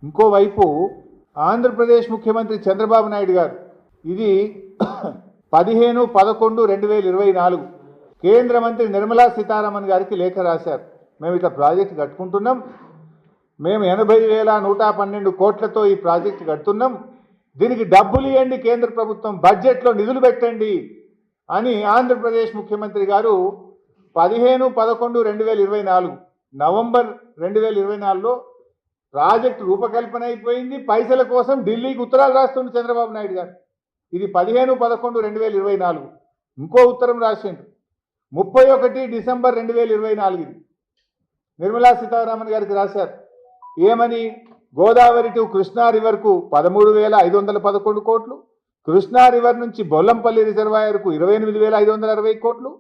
ఇంకోవైపు ఆంధ్రప్రదేశ్ ముఖ్యమంత్రి చంద్రబాబు నాయుడు గారు ఇది 15/11/2024 కేంద్ర మంత్రి నిర్మలా సీతారామన్ గారికి లేఖ రాశారు. మేము ఇట్లా ప్రాజెక్ట్ కట్టుకుంటున్నాం, మేము 80,112 కోట్లతో ఈ ప్రాజెక్ట్ కడుతున్నాం, దీనికి డబ్బులు ఇవ్వండి, కేంద్ర ప్రభుత్వం బడ్జెట్లో నిధులు పెట్టండి అని ఆంధ్రప్రదేశ్ ముఖ్యమంత్రి గారు 15/11/2024 నవంబర్ 2024లో ప్రాజెక్టు రూపకల్పన అయిపోయింది. పైసల కోసం ఢిల్లీకి ఉత్తరాలు రాస్తుండే చంద్రబాబు నాయుడు గారు. ఇది 15/11/2024. ఇంకో ఉత్తరం రాసిండు 31 డిసెంబర్ 2024. ఇది నిర్మలా సీతారామన్ గారికి రాశారు. ఏమని? గోదావరి టు కృష్ణా రివర్కు 13,511 కోట్లు, కృష్ణా రివర్ నుంచి బొల్లంపల్లి రిజర్వాయర్కు 28,560 కోట్లు,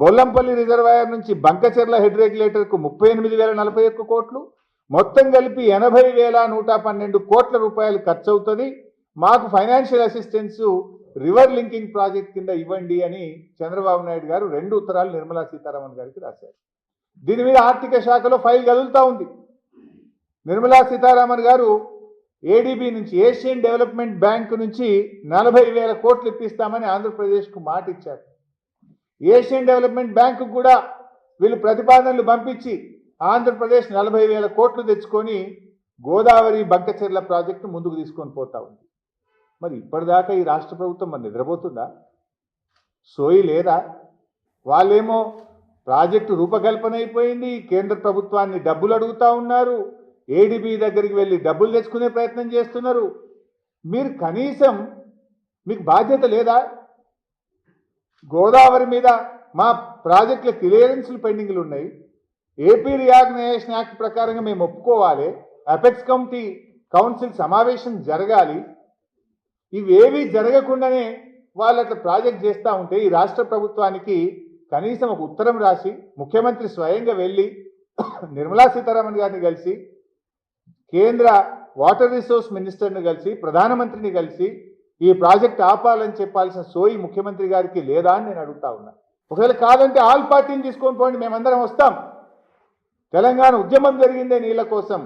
బొల్లంపల్లి రిజర్వాయర్ నుంచి బంకచెర్ల హెడ్ రెగ్యులేటర్కు 38,041 కోట్లు, మొత్తం కలిపి 80,112 కోట్ల రూపాయలు ఖర్చు అవుతుంది. మాకు financial assistance river linking project కింద ఇవ్వండి అని చంద్రబాబు నాయుడు గారు 2 ఉత్తరాలు నిర్మలా సీతారామన్ గారికి రాశారు. దీని మీద ఆర్థిక శాఖలో ఫైల్ కదులుతూ ఉంది. నిర్మలా సీతారామన్ గారు ఏడీబీ నుంచి, ఏషియన్ డెవలప్మెంట్ బ్యాంక్ నుంచి 40,000 కోట్లు ఇప్పిస్తామని ఆంధ్రప్రదేశ్కు మాట ఇచ్చారు. ఏషియన్ డెవలప్మెంట్ బ్యాంకు కూడా వీళ్ళు ప్రతిపాదనలు పంపించి ఆంధ్రప్రదేశ్ 40,000 కోట్లు తెచ్చుకొని గోదావరి బంకచెర్ల ప్రాజెక్టు ముందుకు తీసుకొని పోతా ఉంది. మరి ఇప్పటిదాకా ఈ రాష్ట్ర ప్రభుత్వం మరి నిద్రపోతుందా? సోయి లేదా? వాళ్ళేమో ప్రాజెక్టు రూపకల్పన అయిపోయింది, కేంద్ర ప్రభుత్వాన్ని డబ్బులు అడుగుతూ ఉన్నారు, ఏడీబీ దగ్గరికి వెళ్ళి డబ్బులు తెచ్చుకునే ప్రయత్నం చేస్తున్నారు. మీరు కనీసం మీకు బాధ్యత లేదా? గోదావరి మీద మా ప్రాజెక్టుల క్లియరెన్స్లు పెండింగ్లు ఉన్నాయి. ఏపీ రియాగ్నైజేషన్ యాక్ట్ ప్రకారంగా మేము ఒప్పుకోవాలి, అపెక్స్ కమిటీ కౌన్సిల్ సమావేశం జరగాలి. ఇవేవి జరగకుండానే వాళ్ళు అట్లా ప్రాజెక్ట్ చేస్తూ ఉంటే ఈ రాష్ట్ర ప్రభుత్వానికి కనీసం ఒక ఉత్తరం రాసి ముఖ్యమంత్రి స్వయంగా వెళ్ళి నిర్మలా సీతారామన్ గారిని కలిసి, కేంద్ర వాటర్ రిసోర్స్ మినిస్టర్ని కలిసి, ప్రధానమంత్రిని కలిసి ఈ ప్రాజెక్ట్ ఆపాలని చెప్పాల్సిన సోయి ముఖ్యమంత్రి గారికి లేదా అని నేను అడుగుతా ఉన్నా. ఒకవేళ కాదంటే ఆల్ పార్టీని తీసుకొని పోండి, మేమందరం వస్తాం. తెలంగాణ ఉద్యమం జరిగిందే నీళ్ళ కోసం.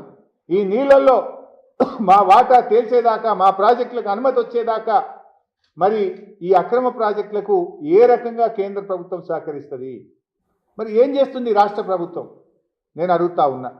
ఈ నీళ్ళల్లో మా వాటా తేల్చేదాకా, మా ప్రాజెక్టులకు అనుమతి వచ్చేదాకా మరి ఈ అక్రమ ప్రాజెక్టులకు ఏ రకంగా కేంద్ర ప్రభుత్వం సహకరిస్తుంది? మరి ఏం చేస్తుంది రాష్ట్ర ప్రభుత్వం? నేను అడుగుతా ఉన్నా.